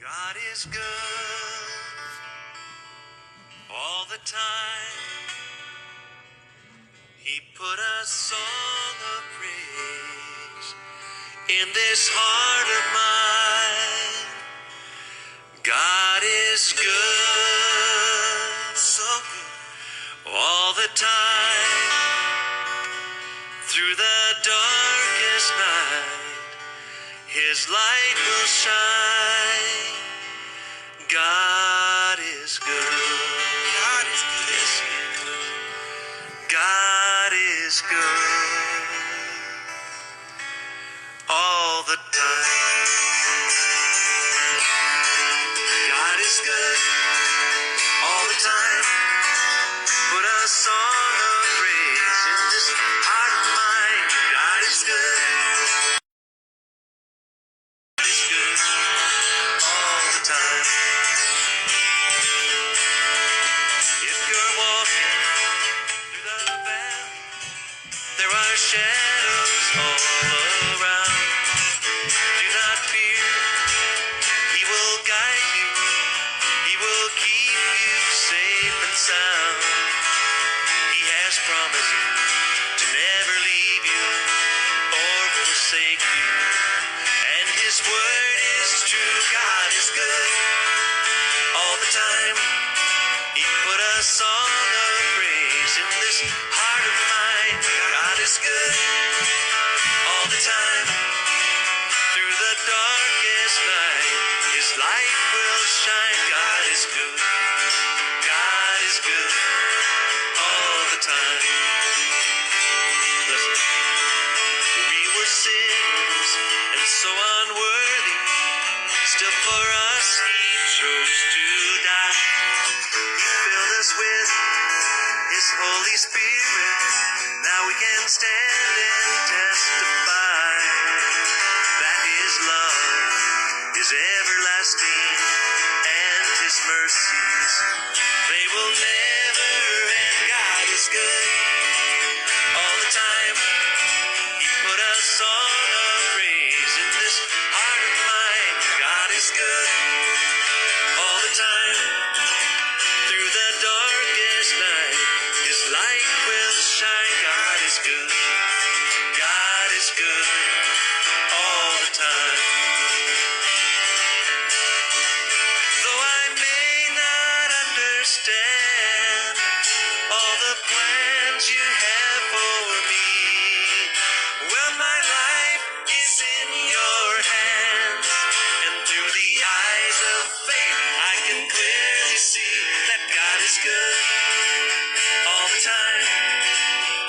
God is good all the time. He put a song of praise in this heart of mine. God is good, so good all the time. Through the darkest night, His light will shine. God is good. God is good. God is good all the time. God is good all the time. Put a song of praise in this heart of mine. God is good. God is good all the time. If you're walking through the valley, there are shadows all around. Do not fear, He will guide you. He will keep you safe and sound. He has promised to never leave you or forsake you. And His word is true. God is good all the time. He put a song of praise in this heart of mine. God is good all the time. Through the darkest night, His light will shine. God is good. God is good all the time. Listen. We were sinners and so unworthy. Still for us He chose to die. He filled us with His Holy Spirit. Now we can stand and testify that His love is everlasting and His mercies, they will never end. God is good all the time. He put a song of praise in this heart of mine. God is good all the time. Through the darkest night, His light will shine. God is good. God is good all the time. Though I may not understand all the plans You have for me, well, my life is in Your hands, and through the eyes of faith I can clearly see that God is good all the time.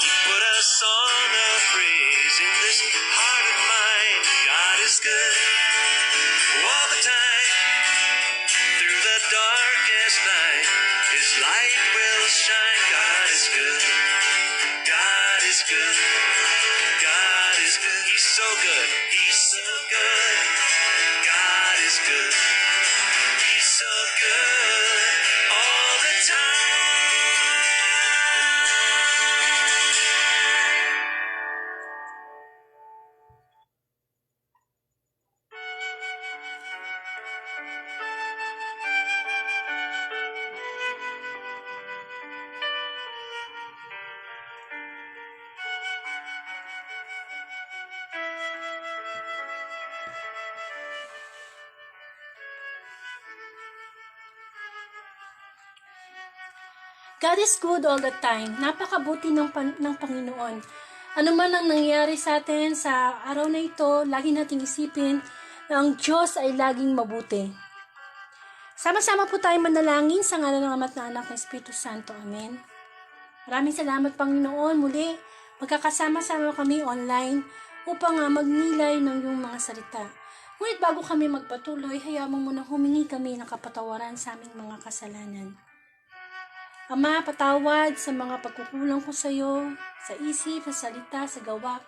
He put a song of praise in this heart of mine. God is good all the time. Through the darkest night, His light will shine. God is good. God is good. God is good. He's so good. He's so good. God is good. He's so good all the time. God is good all the time. Napakabuti ng Panginoon. Ano man ang nangyari sa atin sa araw na ito, lagi nating isipin na ang Diyos ay laging mabuti. Sama-sama po tayo manalangin sa ngalan ng Ama at ng Anak ng Espiritu Santo. Amen. Maraming salamat, Panginoon. Muli, magkakasama-sama kami online upang magnilay ng iyong mga salita. Ngunit bago kami magpatuloy, hayaan mo muna humingi kami ng kapatawaran sa aming mga kasalanan. Ama, patawad sa mga pagkukulang ko sa iyo, sa isip, sa salita, sa gawa.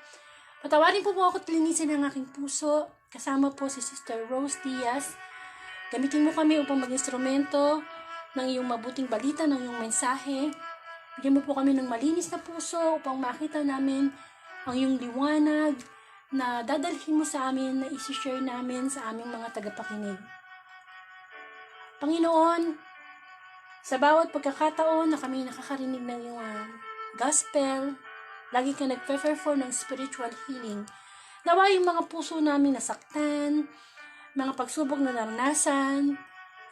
Patawarin po ako at linisin ang aking puso. Kasama po si Sister Rose Diaz. Gamitin mo kami upang mag-instrumento ng iyong mabuting balita, ng iyong mensahe. Bigyan mo po kami ng malinis na puso upang makita namin ang iyong liwanag na dadalhin mo sa amin, na isi-share namin sa aming mga tagapakinig. Panginoon, sa bawat pagkakataon na kami nakakarinig ng iyong gospel, lagi ka nag-perform ng spiritual healing. Nawa yung mga puso namin nasaktan, mga pagsubok na naranasan.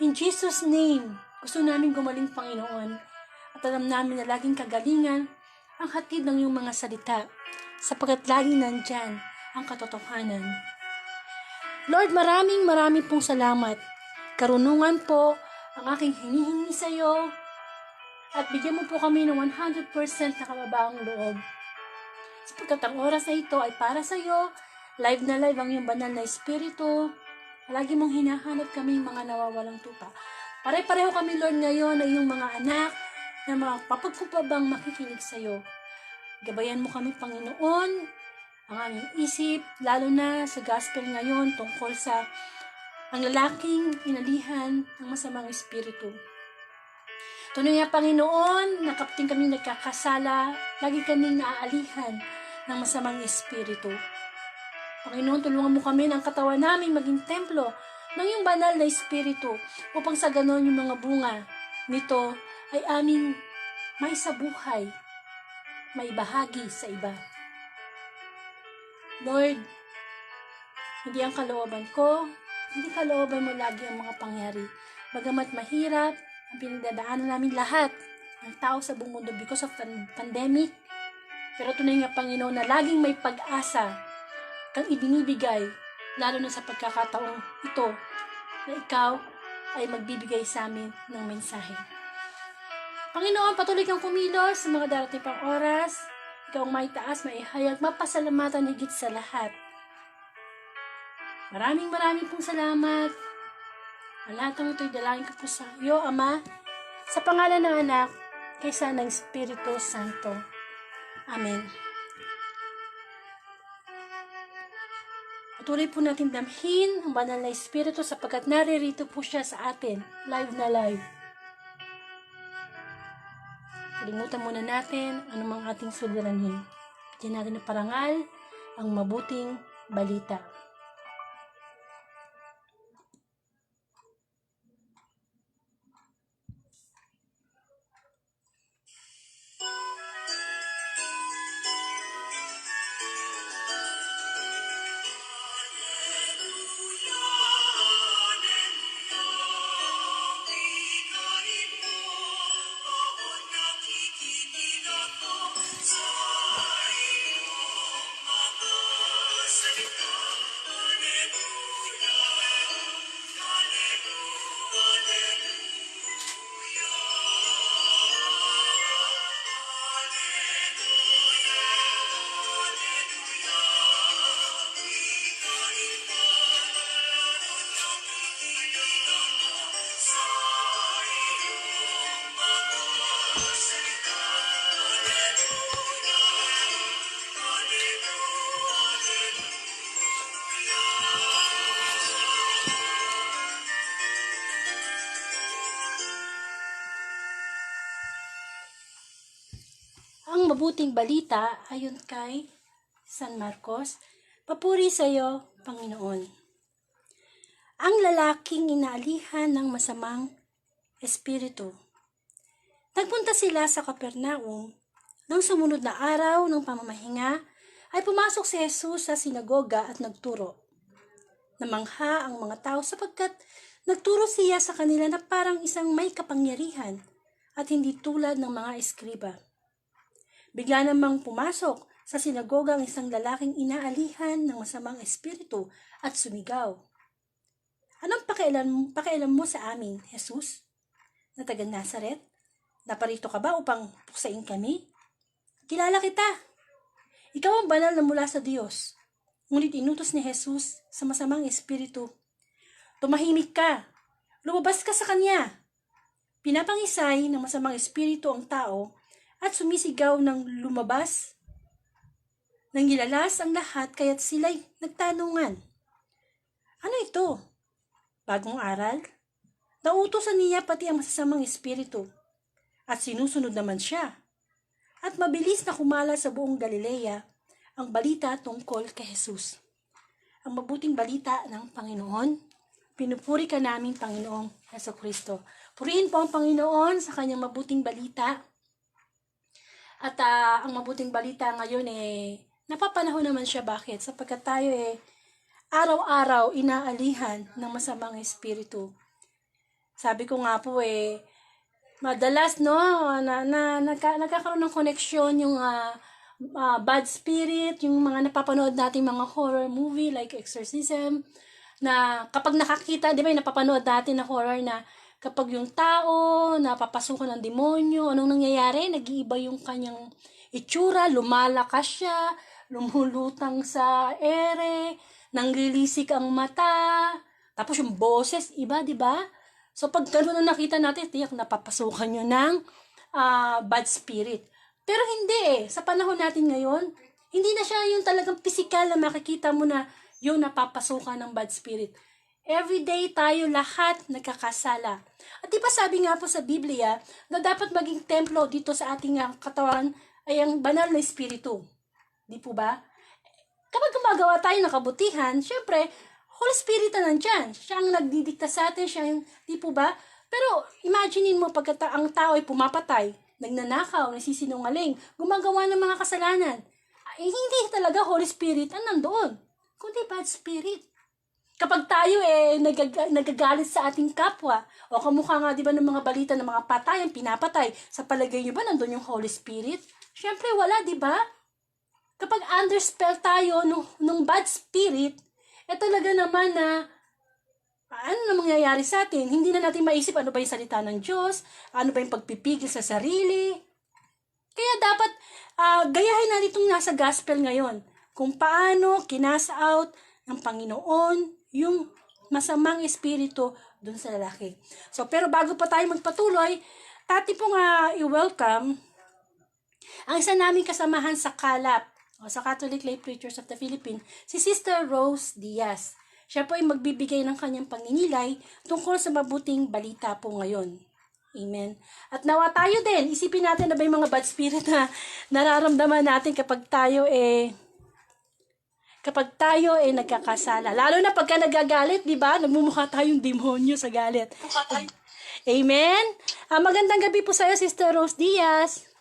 In Jesus' name, gusto namin gumaling, Panginoon. At alam namin na laging kagalingan ang hatid ng iyong mga salita, sapagkat laging nandyan ang katotohanan. Lord, maraming pong salamat. Karunungan po ang aking hinihingi sa iyo at bigyan mo po kami ng 100% na kababaang loob. Sapagkat ang oras na ito ay para sa iyo, live na live ang iyong banal na espiritu. Lagi mong hinahanap kami mga nawawalang tupa. Pare-pareho kami, Lord, ngayon na iyong mga anak na mapagkupabang makikinig sa iyo. Gabayan mo kami, Panginoon, ang aming isip, lalo na sa gospel ngayon tungkol sa ang lalaking inalihan ng masamang espiritu. Tunay nga, Panginoon, nakapting kami nagkakasala, lagi kami naaalihan ng masamang espiritu. Panginoon, tulungan mo kami ng katawan namin maging templo ng iyong banal na espiritu upang sa ganon yung mga bunga nito ay aming may sabuhay, may bahagi sa iba. Lord, hindi ang kalooban ko, hindi kalooban mo lagi ang mga pangyari. Bagamat mahirap ang pinagdadaanan namin lahat ng tao sa buong mundo because of pandemic, pero tunay nga, Panginoon, na laging may pag-asa kang ibinibigay, lalo na sa pagkakataong ito na ikaw ay magbibigay sa amin ng mensahe. Panginoon, patuloy kang kumilos sa mga darating pang oras. Ikaw ang may taas, maihayag, mapasalamatan higit sa lahat. Maraming pong salamat. Ang lahat ng ito'y dalangin ko po sa iyo, Ama, sa pangalan ng Anak, kaysa ng Espiritu Santo. Amen. Patuloy po natin damhin ang banal na Espiritu sapagkat naririto po siya sa atin, live na live. Kalimutan muna natin anumang ating suliranin. Bigyan natin ng parangal ang mabuting balita. Ang mabuting balita ayon kay San Marcos, papuri sa iyo, Panginoon. Ang lalaking inaalihan ng masamang espiritu. Nagpunta sila sa Capernaum. Nang sumunod na araw ng pamamahinga, ay pumasok si Jesus sa sinagoga at nagturo. Namangha ang mga tao sapagkat nagturo siya sa kanila na parang isang may kapangyarihan at hindi tulad ng mga eskriba. Bigla namang pumasok sa sinagoga ang isang lalaking inaalihan ng masamang espiritu at sumigaw. Anong pakialam mo sa amin, Jesus, na taga Nazaret? Naparito ka ba upang puksain kami? Kilala kita. Ikaw ang banal na mula sa Diyos. Ngunit inutos ni Jesus sa masamang espiritu. Tumahimik ka. Lumabas ka sa kanya. Pinapangisay ng masamang espiritu ang tao at sumisigaw ng lumabas. Nangilalas ang lahat kaya't sila'y nagtanungan. Ano ito? Bagong aral? Nauutosan niya pati ang masasamang espiritu. At sinusunod naman siya. At mabilis na kumala sa buong Galilea ang balita tungkol kay Jesus. Ang mabuting balita ng Panginoon. Pinupuri ka namin, Panginoong Hesukristo. Purihin po ang Panginoon sa kanyang mabuting balita. At ang mabuting balita ngayon napapanahon naman siya. Bakit? Sapagkat tayo araw-araw inaalihan ng masamang espiritu. Sabi ko nga po madalas nagkakaroon ng koneksyon yung bad spirit, yung mga napapanood nating mga horror movie like Exorcism, na kapag nakakita, di ba, napapanood natin na horror na kapag yung tao napapasukan ng demonyo, anong nangyayari? Nag-iiba yung kanyang itsura, lumalakas siya, lumulutang sa ere, nanglilisik ang mata, tapos yung boses, iba, di ba? So, pag gano'n na nakita natin, tiyak napapasukan nyo ng bad spirit. Pero hindi sa panahon natin ngayon, hindi na siya yung talagang physical na makikita mo na yung napapasukan ng bad spirit. Everyday tayo lahat nagkakasala. At di ba sabi nga po sa Biblia na dapat maging templo dito sa ating katawan ay ang banal na espiritu. Di po ba? Kapag gumagawa tayo ng kabutihan, syempre, Holy Spirit na nandyan. Siya ang nagdidikta sa atin, siya yung, di po ba? Pero, imaginein mo, pagka ang tao ay pumapatay, nagnanakaw, nasisinungaling, gumagawa ng mga kasalanan, hindi talaga Holy Spirit ang nandoon, kundi bad spirit. Kapag tayo nagagalit sa ating kapwa, o kamukha nga, di ba, ng mga balita ng mga patay, ang pinapatay, sa palagay nyo ba nandun yung Holy Spirit? Syempre, wala, di ba? Kapag under spell tayo nung bad spirit, talaga naman na ano na mangyayari sa atin? Hindi na natin maisip ano ba yung salita ng Diyos, ano ba yung pagpipigil sa sarili. Kaya dapat gayahin natin itong nasa gospel ngayon, kung paano kinasa out ng Panginoon yung masamang espiritu dun sa lalaki. So, pero bago pa tayo magpatuloy, tati pong i-welcome ang isa naming kasamahan sa Kalap, sa Catholic Lay Preachers of the Philippines, si Sister Rose Diaz. Siya po ay magbibigay ng kanyang pagninilay tungkol sa mabuting balita po ngayon. Amen. At nawa tayo din, isipin natin na ba yung mga bad spirit na nararamdaman natin kapag tayo nagkakasala. Lalo na pagka nagagalit, di ba? Nagmumukha tayong demonyo sa galit. Amen. Magandang gabi po sa iyo, Sister Rose Diaz.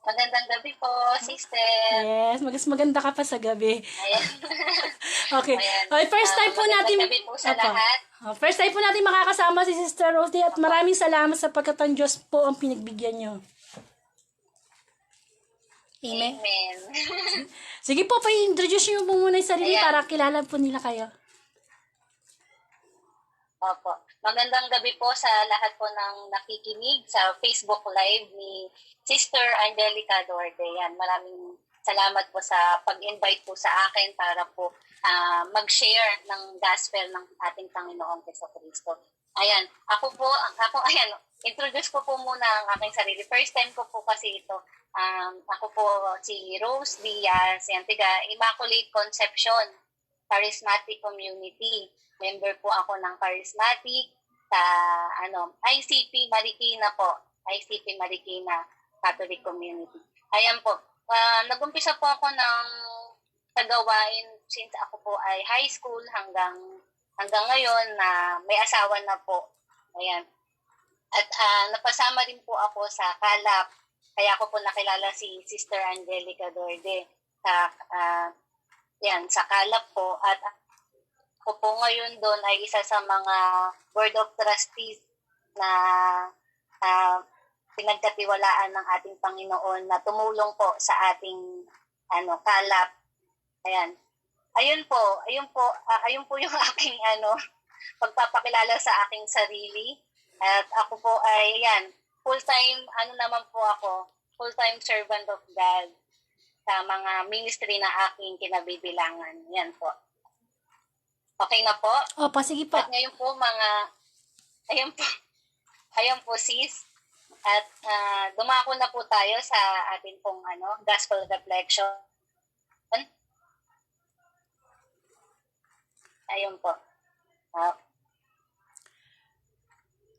Magandang gabi po, sister. Yes, maganda ka pa sa gabi. Ayan. Okay. Ayan. Okay, first time po natin gabi po sa lahat. First time po natin makakasama si Sister Rosie at maraming salamat sa pagkatan Diyos po ang pinagbigyan niyo. Amen. Amen. Sige po, pa-introduce niyo po muna yung sarili para kilala po nila kayo. Opo. Magandang gabi po sa lahat po ng nakikinig sa Facebook Live ni Sister Angelica Duarte. Yan, maraming salamat po sa pag-invite po sa akin para po mag-share ng gospel ng ating Panginoong Jesucristo. Ayan, ayan, introduce ko po muna ang aking sarili. First time ko po kasi ito. Ako po si Rose Diaz, yan, tiga Immaculate Conception Charismatic Community. Member po ako ng Charismatic sa ICP Marikina po. ICP Marikina Catholic Community. Ayan po. Nag-umpisa po ako ng tagawain since ako po ay high school hanggang ngayon na may asawa na po. Ayan. At napasama rin po ako sa Kalap. Kaya ako po nakilala si Sister Angelica Duarte sa Kalap po. At ako po ngayon doon ay isa sa mga Board of Trustees na pinagkatiwalaan ng ating Panginoon na tumulong po sa ating Kalap. Ayan. Ayun po yung aking pagpapakilala sa aking sarili. At ako po ay full-time full-time servant of God sa mga ministry na aking kinabibilangan. Yan po. Okay na po? Opo, sige po. At ngayon po ayan po sis. At dumako na po tayo sa ating pong gospel reflection. Ayun po.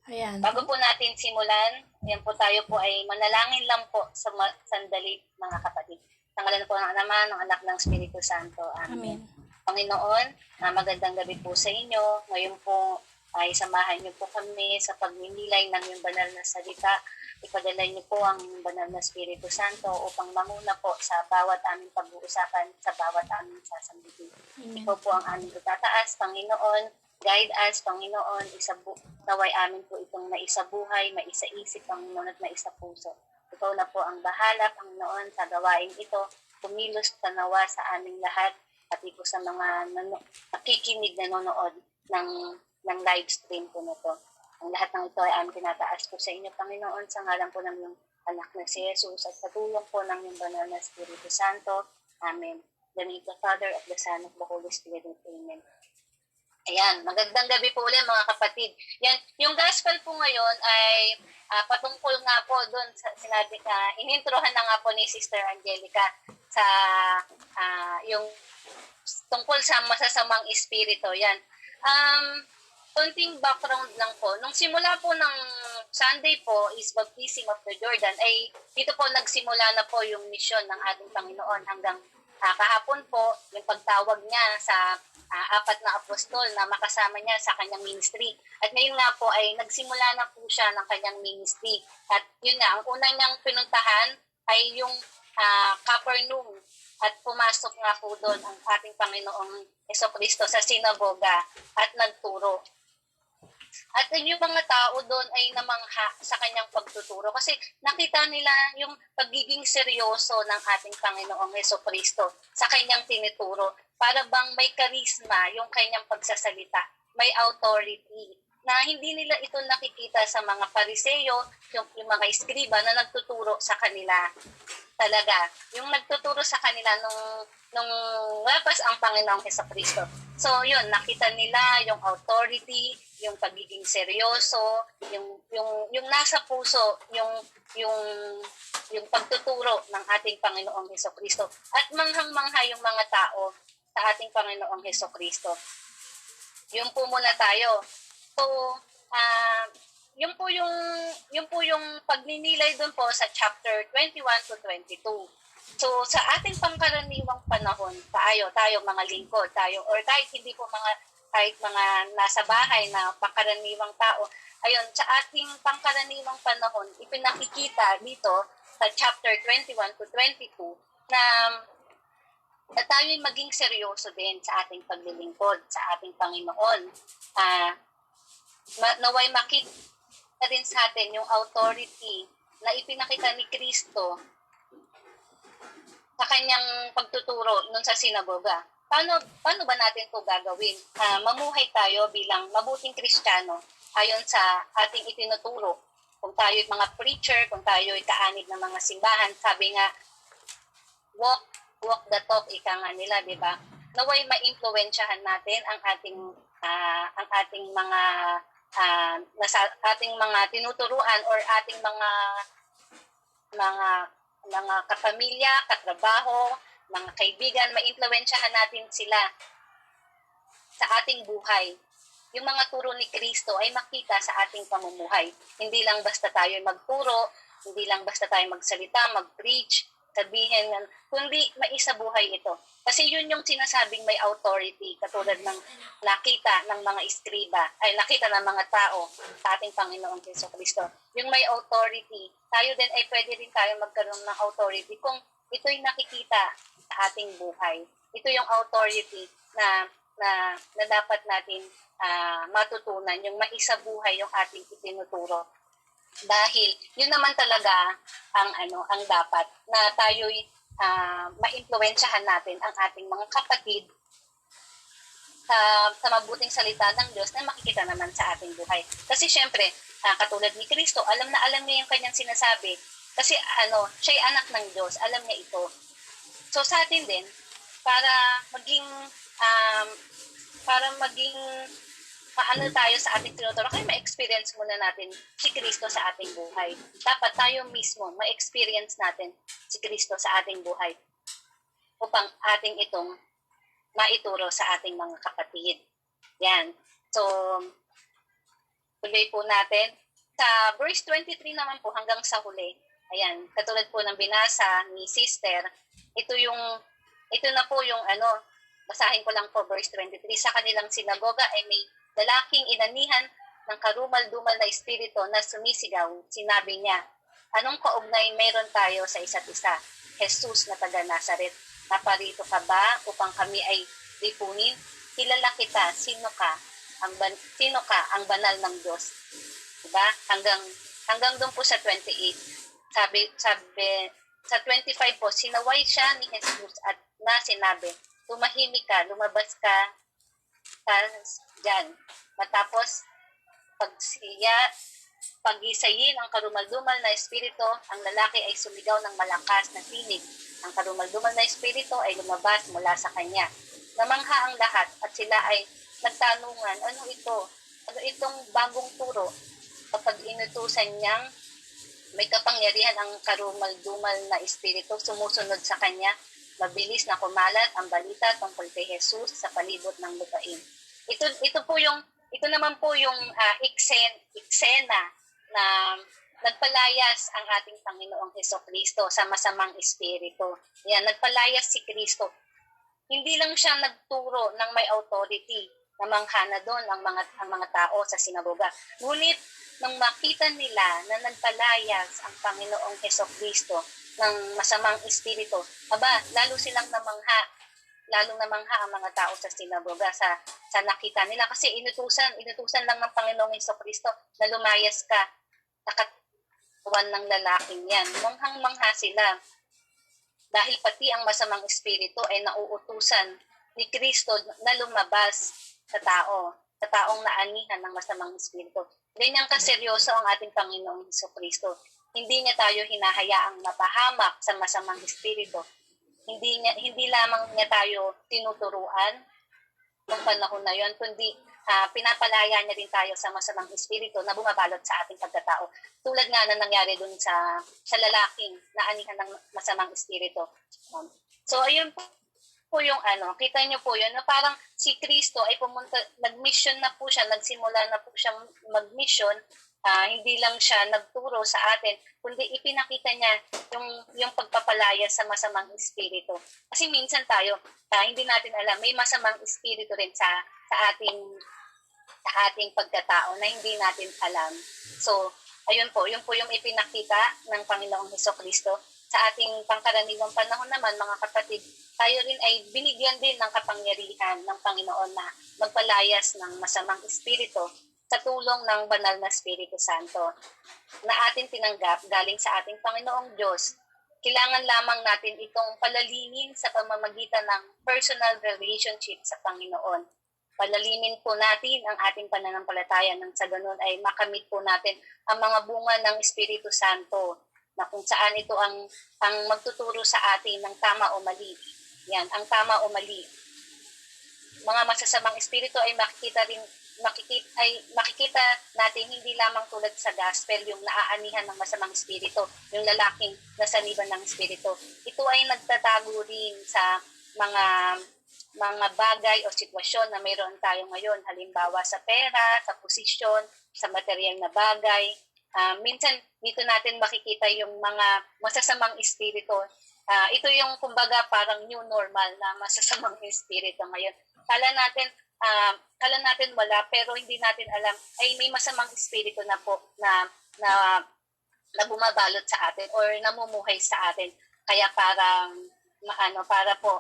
Ayan. Bago po natin simulan, ayan po tayo po ay manalangin lang po sa sandali mga kapatid. Sa ngalan po ng Ama, ng Anak, ng Espiritu Santo. Amen. Amen. Panginoon, magandang gabi po sa inyo. Ngayon po ay samahan niyo po kami sa pagninilay ng iyong banal na salita. Ipadala niyo po ang banal na Espiritu Santo upang manguna po sa bawat aming pag-uusapan, sa bawat aming sasambitin. Ikaw po ang aming itataas, Panginoon. Guide us, Panginoon. Naway amin po itong maisabuhay, maisaisip, Panginoon, at maisapuso. Ikaw na po ang bahala, Panginoon, sa gawain ito. Kumilos ka nawa sa aming lahat, pati po sa mga nakikinig, nanonood ng live stream po na to. Ang lahat ng ito ay aming tinataas po sa inyo, Panginoon, sa ngalan po ng iyong anak na si Jesus at sa tulong po ng iyong banal na Espiritu Santo. Amen. The name of the Father, of the Son, of the Holy Spirit. Amen. Ayan, magandang gabi po ulit mga kapatid. Yan, yung gospel po ngayon ay patungkol nga po doon sa sinabi inintrohan na nga po ni Sister Angelica sa yung tungkol sa masasamang espiritu. Yan. Konting background lang po. Nung simula po ng Sunday po is Baptism of the Jordan, ay dito po nagsimula na po yung misyon ng ating Panginoon hanggang kahapon po, yung pagtawag niya sa 4 na apostol na makasama niya sa kanyang ministry. At ngayon nga po ay nagsimula na po siya ng kanyang ministry. At yun nga, ang unang niyang pinuntahan ay yung Capernaum. At pumasok nga po doon ang ating Panginoong Jesucristo sa sinagoga at nagturo. At yung mga tao doon ay namangha sa kanyang pagtuturo kasi nakita nila yung pagiging seryoso ng ating Panginoong Jesucristo sa kanyang tinuturo. Para bang may karisma yung kanyang pagsasalita, may authority na hindi nila ito nakikita sa mga Pariseo, yung mga eskriba na nagtuturo sa kanila. Talaga, yung nagtuturo sa kanila nung wapas ang Panginoong Jesucristo. So, yun, nakita nila yung authority, yung pagiging seryoso, yung nasa puso, yung pagtuturo ng ating Panginoong Jesucristo. At manghang-mangha yung mga tao sa ating Panginoong Jesucristo. Yun po muna tayo. So, yun po yung pagninilay doon po sa chapter 21 to 22. So, sa ating pangkaraniwang panahon, tayo mga lingkod, or kahit mga nasa bahay na pangkaraniwang tao, ayun, sa ating pangkaraniwang panahon, ipinakikita dito sa chapter 21 to 22 na tayo'y maging seryoso din sa ating paglilingkod sa ating Panginoon. Naway makita din sa atin yung authority na ipinakita ni Kristo sa kanyang pagtuturo nun sa sinagoga. Paano ba natin ito gagawin? Mamuhay tayo bilang mabuting Kristiyano ayon sa ating itinuturo. Kung tayo'y mga preacher, kung tayo'y kaanib ng mga simbahan, sabi nga, walk the talk, ika nga nila, di ba? Naway maimpluwensyahan natin ang ating mga tinuturuan or ating mga kapamilya, katrabaho, mga kaibigan, maimpluwensyahan natin sila sa ating buhay. Yung mga turo ni Kristo ay makita sa ating pamumuhay. Hindi lang basta tayo magturo, hindi lang basta tayo magsalita, mag-preach, sabihin, kundi maisabuhay ito. Kasi yun yung sinasabing may authority, katulad ng nakita ng mga eskriba, ay nakita ng mga tao sa ating Panginoong Jesucristo. Yung may authority, tayo din ay pwede rin tayo magkaroon ng authority kung ito'y nakikita sa ating buhay. Ito yung authority na dapat natin matutunan, yung maisabuhay yung ating itinuturo. Dahil yun naman talaga ang dapat na tayo'y maimpluwensyahan natin ang ating mga kapatid sa mabuting salita ng Diyos na makikita naman sa ating buhay. Kasi syempre, katulad ni Kristo, alam niya yung kanyang sinasabi. Kasi siya'y anak ng Diyos, alam niya ito. So sa atin din, para maging paano tayo sa ating tinuturo, kaya ma-experience muna natin si Kristo sa ating buhay. Dapat tayo mismo ma-experience natin si Kristo sa ating buhay upang ating itong maituro sa ating mga kapatid. Yan. So, tuloy po natin. Sa verse 23 naman po hanggang sa huli, ayan, katulad po ng binasa ni Sister, ito na po yung basahin ko lang po verse 23, sa kanilang sinagoga ay may lalaking inanihan ng karumal-dumal na espiritu na sumisigaw. Sinabi niya, anong kaugnay meron tayo sa isa't isa? Jesus na taga Nazaret, naparito ka ba upang kami ay lipunin? Kilala kita, sino ka? Sino ka? Ang banal ng Diyos. Diba? Hanggang doon po sa 28. Sabi, sa 25 po, sinaway siya ni Jesus at na sinabi, tumahimik ka, lumabas ka dyan. Matapos, pag-isayin ang karumal-dumal na espiritu, ang lalaki ay sumigaw ng malakas na tinig. Ang karumal-dumal na espiritu ay lumabas mula sa kanya. Namangha ang lahat at sila ay nagtanungan, ano ito? Ano itong bagong turo? Kapag inutusan niyang may kapangyarihan ang karumal-dumal na espiritu, sumusunod sa kanya, mabilis na kumalat ang balita tungkol kay Jesus sa palibot ng lupain. Ito naman po yung eksena na nagpalayas ang ating Panginoong Hesukristo sa masamang espiritu. Yan, nagpalayas si Kristo. Hindi lang siya nagturo ng may authority, namangha na doon ang mga tao sa sinagoga. Ngunit nang makita nila na nagpalayas ang Panginoong Hesukristo ng masamang espiritu, lalo silang namangha. Lalong namangha ang mga tao sa sinagoga sa nakita nila. Kasi inutusan lang ng Panginoong Hesukristo na lumayas ka sa katawan ng lalaking yan. Manghang-mangha sila. Dahil pati ang masamang espiritu ay nauutusan ni Kristo na lumabas sa taong naanihan ng masamang espiritu. Ganyan kaseryoso ang ating Panginoong Hesukristo. Hindi niya tayo hinahayaang mapahamak sa masamang espiritu. Hindi lamang niya tayo tinuturuan ng panahon na yon, kundi pinapalaya niya din tayo sa masamang espiritu na bumabalot sa ating pagkatao. Tulad nga na nangyari dun sa lalaking naanihan ng masamang espiritu. So ayun po yung kita niyo po yun, na parang si Kristo ay nag-mission na po siya, nagsimula na po siyang mag-mission. Hindi lang siya nagturo sa atin, kundi ipinakita niya yung pagpapalaya sa masamang espiritu. Kasi minsan tayo, hindi natin alam, may masamang espiritu rin sa ating pagkatao na hindi natin alam. So, ayun po, yun po yung ipinakita ng Panginoong Hesukristo. Sa ating pangkaraniwang panahon naman, mga kapatid, tayo rin ay binigyan din ng kapangyarihan ng Panginoon na magpalayas ng masamang espiritu sa tulong ng banal na Espiritu Santo na ating tinanggap galing sa ating Panginoong Diyos. Kailangan lamang natin itong palalinin sa pamamagitan ng personal relationship sa Panginoon. Palalimin po natin ang ating pananampalataya nang sa ganun ay makamit po natin ang mga bunga ng Espiritu Santo na kung saan ito ang magtuturo sa atin ng tama o mali. Yan, ang tama o mali. Mga masasamang espiritu ay makikita natin hindi lamang tulad sa gospel, yung naaanihan ng masamang espiritu, yung lalaking nasaniban ng espiritu. Ito ay nagtatago rin sa mga bagay o sitwasyon na mayroon tayo ngayon. Halimbawa sa pera, sa posisyon, sa material na bagay. Minsan dito natin makikita yung mga masasamang espiritu. Ito yung kumbaga parang new normal na masasamang espiritu ngayon. Kala natin wala, pero hindi natin alam ay may masamang espiritu na po na bumabalot sa atin or namumuhay sa atin. Kaya para po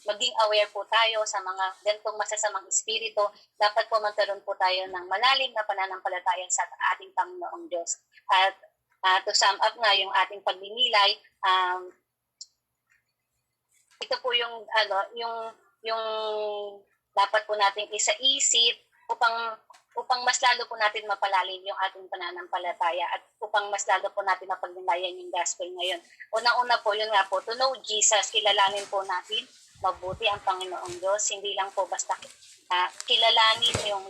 maging aware po tayo sa mga ganitong masasamang espiritu, dapat po magkaroon po tayo ng malalim na pananampalataya sa ating Panginoong Diyos. At to sum up nga yung ating pagninilay, ito po yung dapat po nating isa-isip upang mas lalo po natin mapalalim yung ating pananampalataya at upang mas lalo po natin mapagnilayan yung gospel ngayon. Unang-una po, yun nga po, to know Jesus, kilalanin po natin mabuti ang Panginoong Diyos. Hindi lang po basta kilalanin yung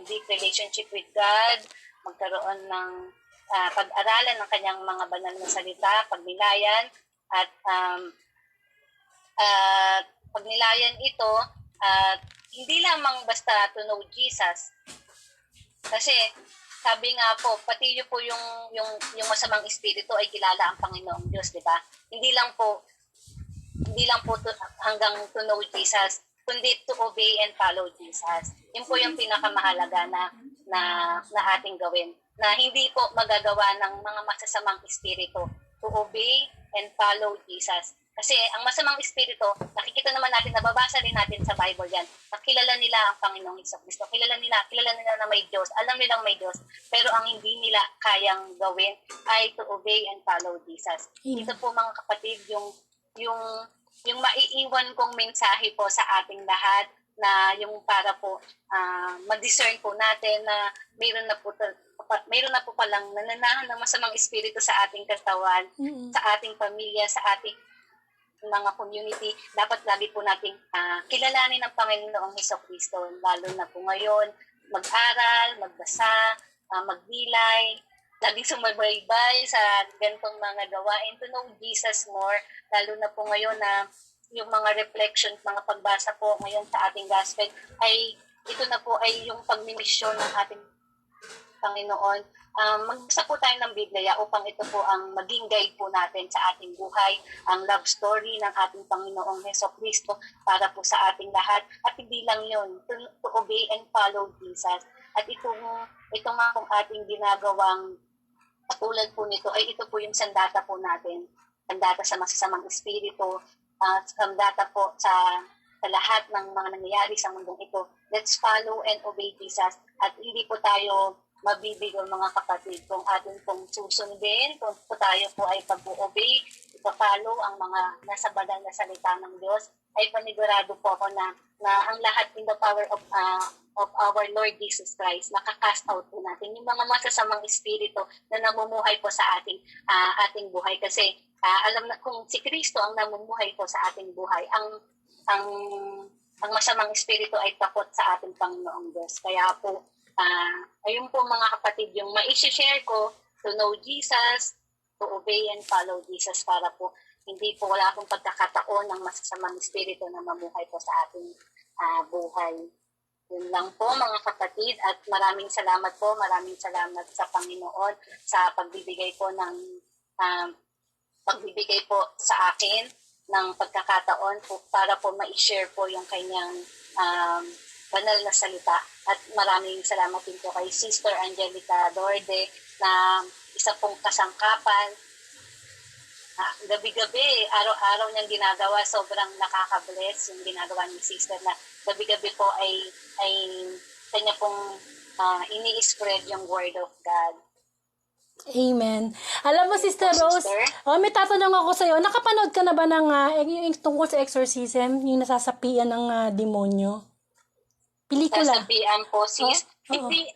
deep relationship with God, magkaroon ng pag-aralan ng kanyang mga banal na salita, pagnilayan, at pagnilayan ito, hindi lamang basta to know Jesus. Kasi sabi nga po, pati po yung masamang espiritu ay kilala ang Panginoong Diyos, di ba? Hindi lang po hanggang to know Jesus. kundi to obey and follow Jesus. Yun po yung pinakamahalaga na ating gawin. Na hindi po magagawa ng mga masasamang espiritu. To obey and follow Jesus. Kasi ang masamang espiritu, nakikita naman natin, nababasa rin natin sa Bible yan, nakilala nila ang Panginoong Jesucristo. Kilala nila na may Diyos. Alam nilang may Diyos. Pero ang hindi nila kayang gawin ay to obey and follow Jesus. Ito po mga kapatid, yung maiiwan kong mensahe po sa ating lahat na yung para po ma-discern po natin na mayroon na po palang nananahan ng masamang espiritu sa ating katawan, sa ating pamilya, sa ating mga community. Dapat lagi po nating kilalanin ang Panginoong Jesucristo, lalo na po ngayon, mag-aral, magbasa, magbilay, laging sumabaybay sa ganitong mga gawain to know Jesus more, lalo na po ngayon na yung mga reflections, mga pagbasa po ngayon sa ating gospel, ay ito na po ay yung pagmimisyon ng ating Panginoon. Magbasa po tayo ng Biblia upang ito po ang maging guide po natin sa ating buhay, ang love story ng ating Panginoong Jesucristo para po sa ating lahat. At hindi lang yun, to obey and follow Jesus. At ito nga pong ating ginagawang katulad po nito, ay ito po yung sandata po natin. Sandata sa masasamang espiritu, sandata po sa lahat ng mga nangyayari sa mundong ito. Let's follow and obey Jesus. At hindi po tayo mabibigo mga kapatid kung atin pong susundin, kung po tayo po ay pag-obey, ipapalo ang mga nasa banal na salita ng Diyos, ay panigurado po ako na ang lahat in the power of our Lord Jesus Christ, makakast out po natin yung mga masasamang espiritu na namumuhay po sa ating buhay. Kasi alam na kung si Kristo ang namumuhay po sa ating buhay, ang masamang espiritu ay takot sa ating Panginoong Diyos. Kaya po, ayun po mga kapatid, yung ma-share ko, to know Jesus, to obey and follow Jesus para po hindi po wala pong pagkakataon ng masasamang espiritu na mamuhay po sa ating buhay. Yun lang po mga kapatid at maraming salamat sa Panginoon sa pagbibigay po sa akin ng pagkakataon po para po ma-share po yung kanyang banal na salita. At maraming salamat din po kay Sister Angelica Dorde na isa pong kasangkapan. Gabi-gabi, araw-araw niyang ginagawa, sobrang nakaka-bless yung ginagawa ni Sister na gabi-gabi po ay kanya pong ini-spread yung Word of God. Amen. Alam mo, Sister Rose, may tatanong ako sa'yo. Nakapanood ka na ba ng yung tungkol sa exorcism, yung nasasapian ng demonyo? Pelikula. Sasabihan po, sis. Hindi,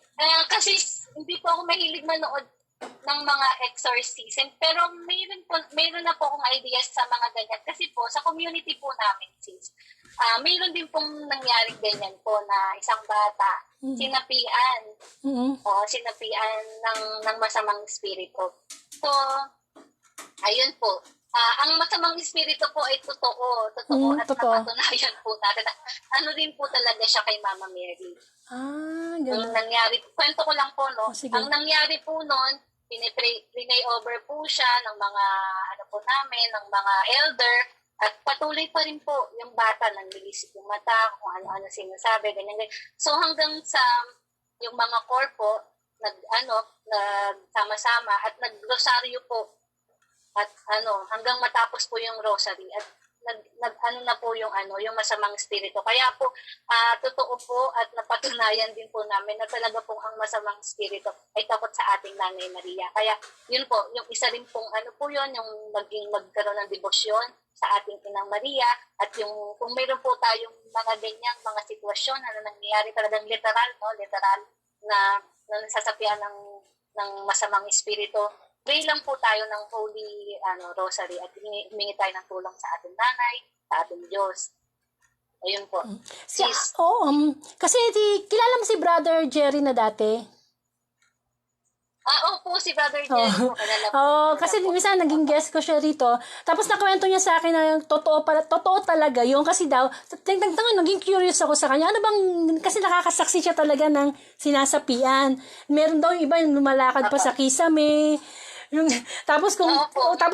kasi hindi po ako mahilig manood ng mga exorcism. Pero mayroon na po akong ideas sa mga ganyan. Kasi po, sa community po namin, sis, mayroon din pong nangyaring ganyan po na isang bata, sinapian. Sinapian ng masamang espiritu. So, ayun po. Ang masamang espiritu po ay totoo at napatunayan po natin. Ano din po talaga siya kay Mama Mary. Ganun. Nangyari, kwento ko lang po, no? Sige. Ang nangyari po noon, pinay over po siya ng mga, ng mga elder, at patuloy pa rin po yung bata, nanlilisip yung mata, kung ano-ano sinasabi, ganyan. So hanggang sa yung mga korpo, nagsama-sama at nagrosaryo po. At hanggang matapos po yung rosary at yung masamang espiritu. Kaya po totoo po at napatunayan din po namin na talaga pong ang masamang espiritu ay takot sa ating Nanay Maria. Kaya yun po, yung isa rin pong yung magkaroon ng debosyon sa ating Inang Maria at yung kung mayroon po tayong mga ganyang mga sitwasyon na nangyayari talagang literal na nasasapian ng masamang espiritu, pray lang po tayo ng Holy Rosary at humingi tayo ng tulong sa ating nanay, sa ating Diyos. Ayun po. Kasi kilala mo si Brother Jerry na dati? Opo, si Brother Jerry po. Kasi minsan naging guest ko siya rito. Tapos nakwento niya sa akin na totoo talaga yun. Kasi daw, naging curious ako sa kanya. Kasi nakakasaksi siya talaga ng sinasapian. Meron daw iba yung lumalakad pa sa kisame. Yung, tapos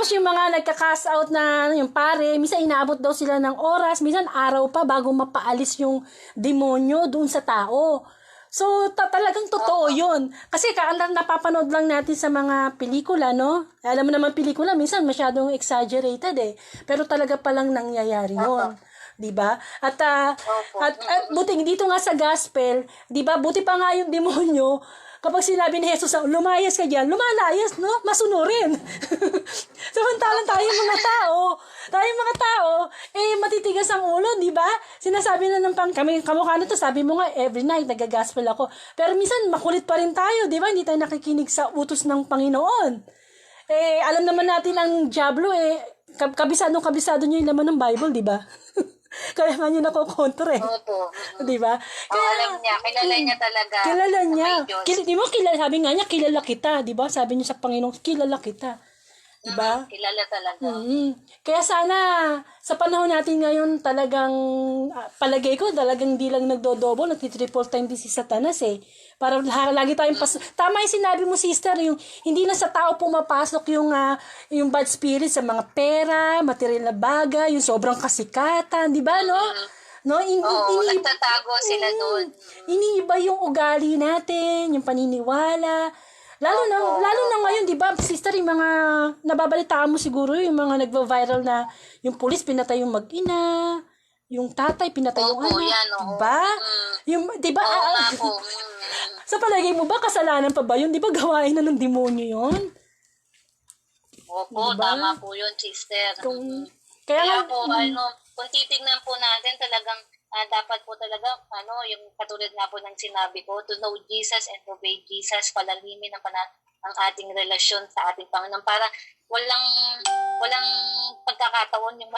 yung mga nagka-cast out na yung pare, minsan inaabot daw sila ng oras, minsan araw pa bago mapaalis yung demonyo doon sa tao. So, talagang totoo yun. Kasi napapanood lang natin sa mga pelikula, no? Alam mo naman pelikula, minsan masyadong exaggerated eh. Pero talaga palang nangyayari yun. 'Di ba? At buti dito nga sa gospel, 'di ba? Buti pa nga yung demonyo kapag sinabi ni Jesus, lumayas ka diyan, lumalayas, no? Masunurin. Samantalang tayong mga tao, matitigas ang ulo, 'di ba? Sinasabi na ng kamukha na to, sabi mo nga every night nagagospel ako. Pero minsan makulit pa rin tayo, 'di ba? Hindi tayo nakikinig sa utos ng Panginoon. Alam naman natin ang diablo kabisado niyo yung laman ng Bible, 'di ba? Kaya nga niya nakokontra eh. Opo. Di ba? Kaya, alam niya, kilala niya talaga. Kilala niya. May Diyos. Sabi nga niya, kilala kita. Di ba? Sabi niya sa Panginoon, kilala kita. Di ba? Kilala talaga. Kaya sana, sa panahon natin ngayon, talagang, palagay ko, talagang di lang nagdodobo, nagtitriple time din si Satanas eh. Para lagi tayong tama yung sinabi mo, sister, yung hindi na sa tao pumapasok yung bad spirit sa mga pera, material na bagay, yung sobrang kasikatan, di ba, no? No, nagtatago sila doon. Iniiba yung ugali natin, yung paniniwala. Lalo na ngayon, di ba, sister, yung mga nababalitaan mo siguro, yung mga nagva-viral na yung pulis pinatay yung mag-ina, yung tatay pinatay yung anak. Yan, diba? Yung, diba? Sa palagay mo ba, kasalanan pa ba yun? Di ba gawain na ng demonyo yun? Opo, diba? Tama po yun, sister. Kaya po, kung titignan po natin, talagang dapat po talaga, yung katulad nga po ng sinabi ko, to know Jesus and obey Jesus, palalimin ang ating relasyon sa ating Panginoon para walang pagkakataon yung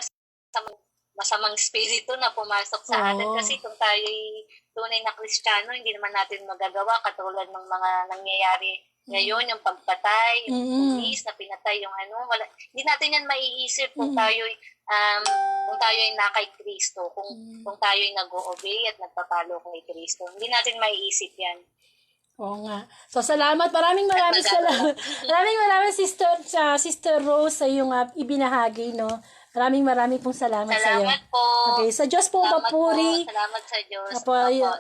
masamang spirito na pumasok sa atin. Kasi kung tayo'y tunay na Kristiyano, hindi naman natin magagawa katulad ng mga nangyayari ngayon, yung pagpatay, yung pulis na pinatay, yung hindi natin yan maiisip kung tayo'y na kay Kristo, kung tayo'y nag-o-obey at nagpapalo kay Kristo. Hindi natin maiisip yan. Oo nga. So, salamat. Maraming salamat. Maraming Sister Rose sa iyong ibinahagi, no? Maraming pong salamat sa iyo. Salamat po. Okay, sa Diyos po papuri. Salamat sa Diyos.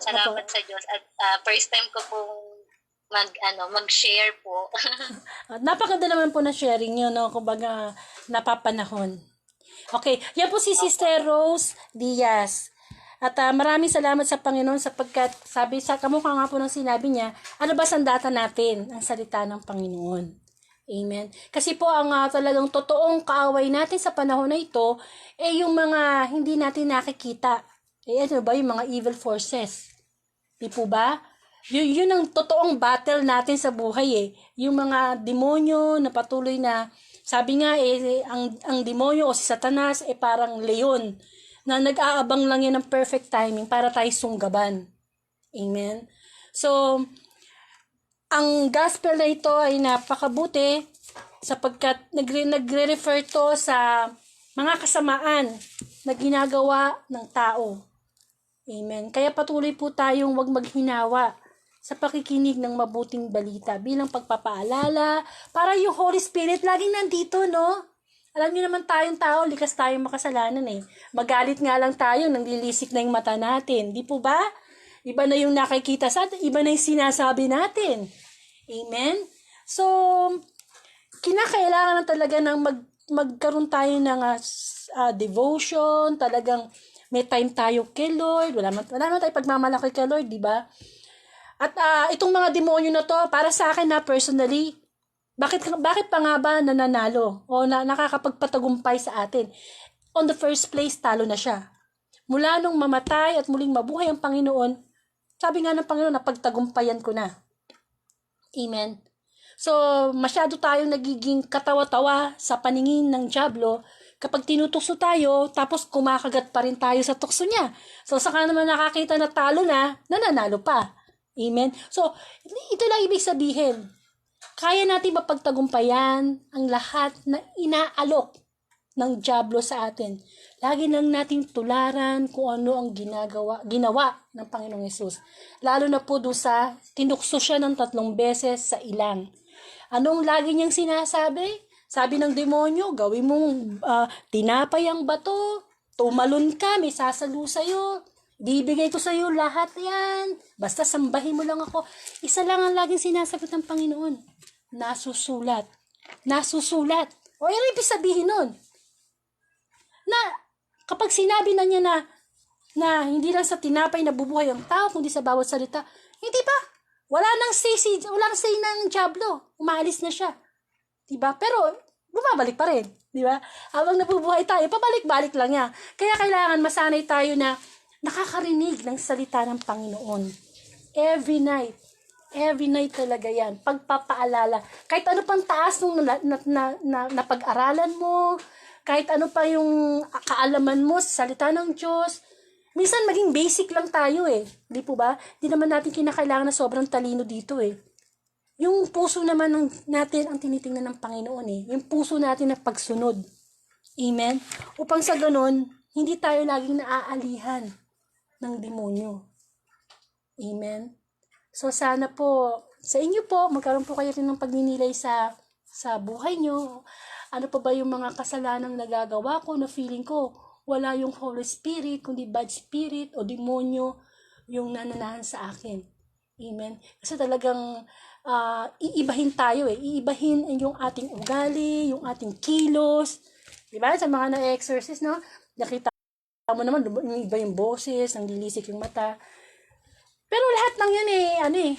Salamat sa Diyos. At first time ko pong mag-share po. Napakaganda naman po na sharing nyo, no? Kumbaga, napapanahon. Okay, yan po si Sister Rose Diaz. At maraming salamat sa Panginoon sapagkat kamukha nga po ng sinabi niya, ba sandata natin ang salita ng Panginoon. Amen. Kasi po ang talagang totoong kaaway natin sa panahon na ito, yung mga hindi natin nakikita. Ano ba? Yung mga evil forces. Di po ba? Yun ang totoong battle natin sa buhay Yung mga demonyo na patuloy na, sabi nga ang demonyo o si Satanas parang leon na nag-aabang lang yan ng perfect timing para tayo sunggaban. Amen. So, ang gospel na ito ay napakabuti sapagkat nagre-refer to sa mga kasamaan na ginagawa ng tao. Amen. Kaya patuloy po tayong huwag maghinawa sa pakikinig ng mabuting balita bilang pagpapaalala para yung Holy Spirit laging nandito, no? Alam niyo naman tayong tao, likas tayong makasalanan Magalit nga lang tayo, nanglilisik na yung mata natin. Di po ba? Iba na yung nakikita sa atin, iba na yung sinasabi natin. Amen? So, kinakailangan na talaga ng magkaroon tayo ng devotion, talagang may time tayo kay Lord, wala naman tayo pagmamalaki kay Lord, di ba? At itong mga demonyo na to, para sa akin personally, bakit pa nga ba nananalo o nakakapagpatagumpay sa atin? On the first place, talo na siya. Mula nung mamatay at muling mabuhay ang Panginoon, sabi nga ng Panginoon, napagtagumpayan ko na. Amen. So, masyado tayong nagiging katawa-tawa sa paningin ng dyablo kapag tinutukso tayo, tapos kumakagat pa rin tayo sa tukso niya. So, saka naman nakakita na talo na, nananalo pa. Amen. So, ito lang ibig sabihin. Kaya natin mapagtagumpayan ang lahat na inaalok ng dyablo sa atin. Lagi lang nating tularan kung ano ang ginawa ng Panginoong Yesus. Lalo na po doon sa tinukso siya ng 3 beses sa ilang. Anong lagi niyang sinasabi? Sabi ng demonyo, gawin mong tinapay ang bato, tumalon ka, may sasalo sa'yo. Bibigay ko sa'yo lahat yan. Basta sambahin mo lang ako. Isa lang ang laging sinasagot ng Panginoon. Nasusulat. Nasusulat. O ibig sabihin nun, na kapag sinabi na niya na hindi lang sa tinapay nabubuhay ang tao, kundi sa bawat salita, hindi ba? Walang say ng Diablo. Umaalis na siya. Diba? Pero, bumabalik pa rin. Diba? Habang nabubuhay tayo, pabalik-balik lang niya. Kaya kailangan masanay tayo na nakakarinig ng salita ng Panginoon. Every night talaga yan. Pagpapaalala. Kahit ano pang taas nung napag-aralan mo, kahit ano pa yung kaalaman mo sa salita ng Diyos, minsan maging basic lang tayo eh. Di po ba? Di naman natin kinakailangan na sobrang talino dito eh. Yung puso naman natin ang tinitingnan ng Panginoon eh. Yung puso natin na pagsunod. Amen? Upang sa ganon, hindi tayo laging naaalihan ng demonyo. Amen? So sana po, sa inyo po, magkaroon po kayo rin ng pagninilay sa buhay nyo. Ano pa ba yung mga kasalanang nagagawa ko na feeling ko wala yung Holy Spirit, kundi bad spirit o demonyo yung nananahan sa akin. Amen? Kasi talagang iibahin tayo eh. Iibahin yung ating ugali, yung ating kilos. Diba? Sa mga na-exorcist, no? Nakita mo naman, iba yung boses, ang lilisik yung mata. Pero lahat ng yan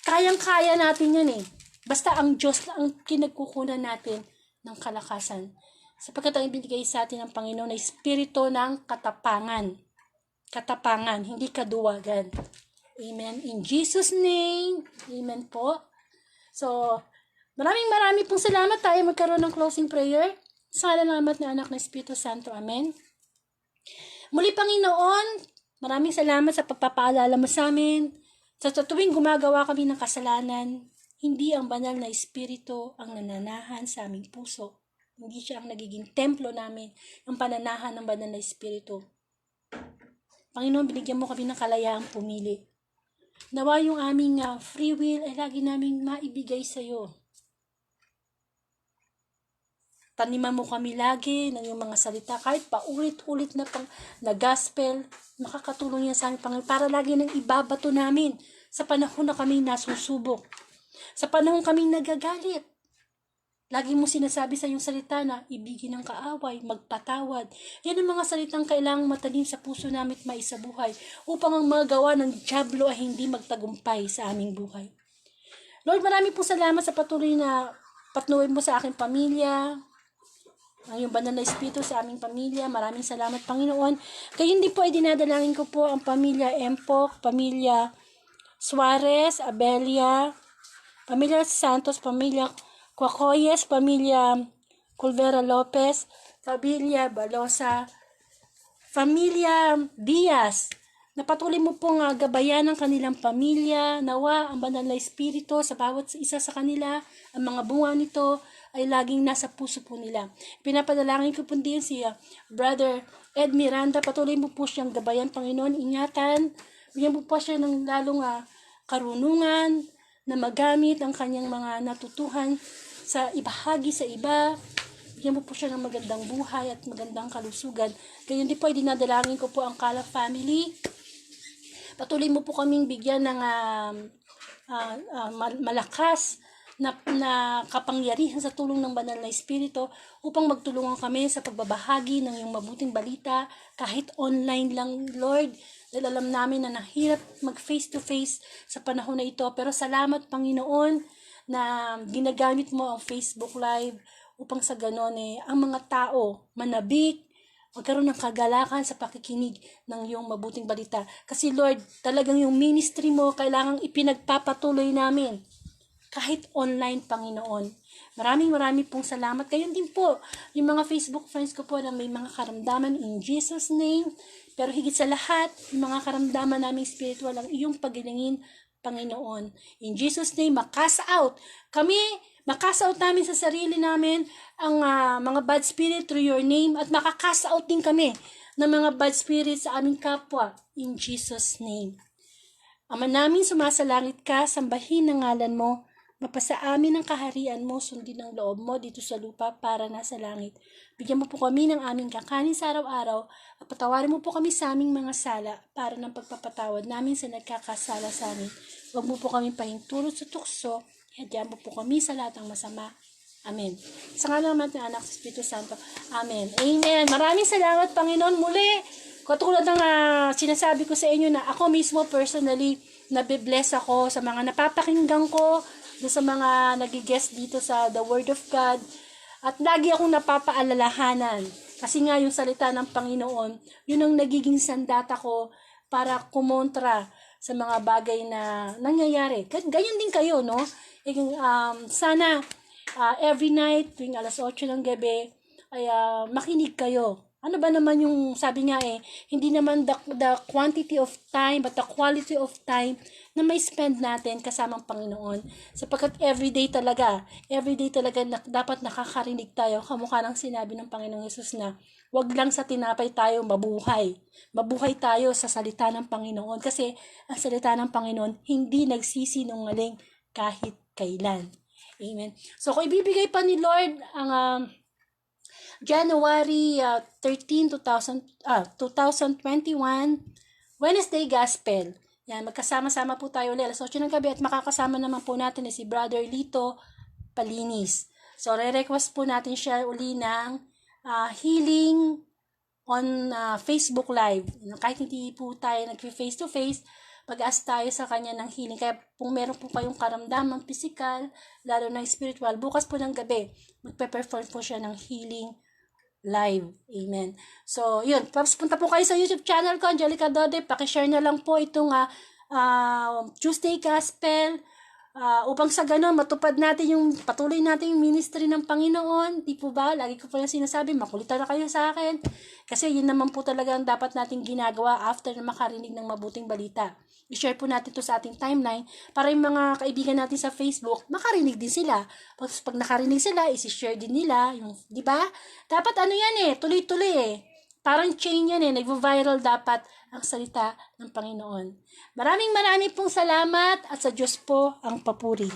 kayang-kaya natin yan eh. Basta ang Diyos ang kinagkukunan natin ng kalakasan. Sapagkat ang ibinigay sa atin ng Panginoon ay espiritu ng katapangan. Katapangan, hindi kaduwagan. Amen. In Jesus' name, amen po. So, maraming pong salamat. Tayo magkaroon ng closing prayer. Sa ngalan ng Ama at ng Anak ng Espiritu Santo. Amen. Muli, Panginoon, maraming salamat sa pagpapaalala mo sa amin. Sa tuwing gumagawa kami ng kasalanan, hindi ang banal na espiritu ang nananahan sa aming puso. Hindi siya ang nagiging templo namin, ang pananahan ng banal na espiritu. Panginoon, binigyan mo kami ng kalayaang pumili. Nawa yung aming free will ay lagi naming maibigay sa iyo. Taniman mo kami lagi ng iyong mga salita, kahit paulit-ulit na gospel, makakatulong yan sa aming Panginoon para lagi nang ibabato namin sa panahon na kami nasusubok. Sa panahon kaming nagagalit, lagi mo sinasabi sa iyong salita na ibigin ng kaaway, magpatawad. Yan ang mga salitang kailangang matanim sa puso namin at maisabuhay upang ang mga gawa ng Diablo ay hindi magtagumpay sa aming buhay. Lord, marami pong salamat sa patuloy na patnuhin mo sa aking pamilya, ang iyong banal na espiritu sa aming pamilya. Maraming salamat, Panginoon. Kaya hindi po ay dinadalangin ko po ang pamilya Empok, pamilya Suarez, Abelia, pamilya Santos, pamilya Cuacoyes, pamilya Culvera Lopez, pamilya Balosa, pamilya Diaz. Napatuloy mo pong gabayan ng kanilang pamilya. Nawa ang banal na espiritu sa bawat isa sa kanila. Ang mga bunga nito ay laging nasa puso po nila. Pinapadalangin ko po din si Brother Ed Miranda. Patuloy mo po siyang gabayan, Panginoon. Ingatan. Bigyan mo po siya ng lalong karunungan na magamit ang kanyang mga natutuhan sa ibahagi sa iba. Bigyan mo po siya ng magandang buhay at magandang kalusugan. Gayon din po ay dinadalangin ko po ang Kala family. Patuloy mo po kaming bigyan ng malakas na kapangyarihan sa tulong ng banal na espiritu upang magtulungan kami sa pagbabahagi ng iyong mabuting balita kahit online lang, Lord. Dahil alam namin na nahirap mag face to face sa panahon na ito. Pero salamat, Panginoon, na ginagamit mo ang Facebook Live upang sa ganon ang mga tao manabik, magkaroon ng kagalakan sa pakikinig ng iyong mabuting balita. Kasi Lord, talagang yung ministry mo kailangang ipinagpapatuloy namin kahit online, Panginoon. Maraming pong salamat. Gayon din po, yung mga Facebook friends ko po na may mga karamdaman in Jesus' name. Pero higit sa lahat, yung mga karamdaman naming spiritual ang iyong pagilingin, Panginoon. In Jesus' name, makasa out. Makasa out namin sa sarili namin ang mga bad spirit through your name at makakasa out din kami ng mga bad spirit sa aming kapwa. In Jesus' name. Ama namin, sumasalangit ka, sambahin ang ngalan mo. Mapasa amin ang kaharian mo, sundin ang loob mo dito sa lupa para nasa langit. Bigyan mo po kami ng aming kakanin sa araw-araw at patawarin mo po kami sa aming mga sala para ng pagpapatawad namin sa nagkakasala sa amin. Huwag mo po kami pahintulot sa tukso, hadyan mo po kami sa lahat ng masama. Amen. Sa ngalan naman ng Anak sa Espiritu Santo. Amen. Amen. Maraming salamat, Panginoon. Muli, katulad ng sinasabi ko sa inyo na ako mismo personally, nabibless ako sa mga napapakinggan ko, sa mga nagigest dito sa The Word of God, at lagi akong napapaalalahanan. Kasi nga yung salita ng Panginoon, yun ang nagiging sandata ko para kumontra sa mga bagay na nangyayari. Ganyan din kayo, no? Sana every night, tuwing alas 8 ng gabi, ay makinig kayo. Ano ba naman yung sabi nga hindi naman the quantity of time but the quality of time na may spend natin kasamang Panginoon. Sapagkat everyday talaga dapat nakakarinig tayo kamukha ng sinabi ng Panginoong Yesus na wag lang sa tinapay tayo mabuhay. Mabuhay tayo sa salita ng Panginoon kasi ang salita ng Panginoon hindi nagsisinungaling kahit kailan. Amen. So kung ibibigay pa ni Lord ang January 13, 2021, Wednesday Gospel. Yan, magkasama-sama po tayo ulit alas 8 ng gabi at makakasama naman po natin si Brother Lito Palinis. So, re-request po natin siya uli ng healing on Facebook Live. Kahit hindi po tayo nag-face-to-face, pag-ask tayo sa kanya ng healing. Kaya kung meron po kayong karamdaman physical, lalo na spiritual, bukas po ng gabi, magpe-perform po siya ng healing live. Amen. So, yun. Tapos punta po kayo sa YouTube channel ko, Angelica Dode. Pakishare na lang po itong Tuesday Gospel upang sa ganun, matupad natin patuloy natin yung ministry ng Panginoon. Di po ba? Lagi ko po yung sinasabi, makulitan na kayo sa akin. Kasi yun naman po talaga ang dapat natin ginagawa after na makarinig ng mabuting balita. I-share po natin to sa ating timeline para yung mga kaibigan natin sa Facebook, makarinig din sila. Pag nakarinig sila, isi-share din nila. Di ba? Dapat yan tuloy-tuloy Parang chain yan nagvo-viral dapat ang salita ng Panginoon. Maraming pong salamat at sa Diyos po ang papuri.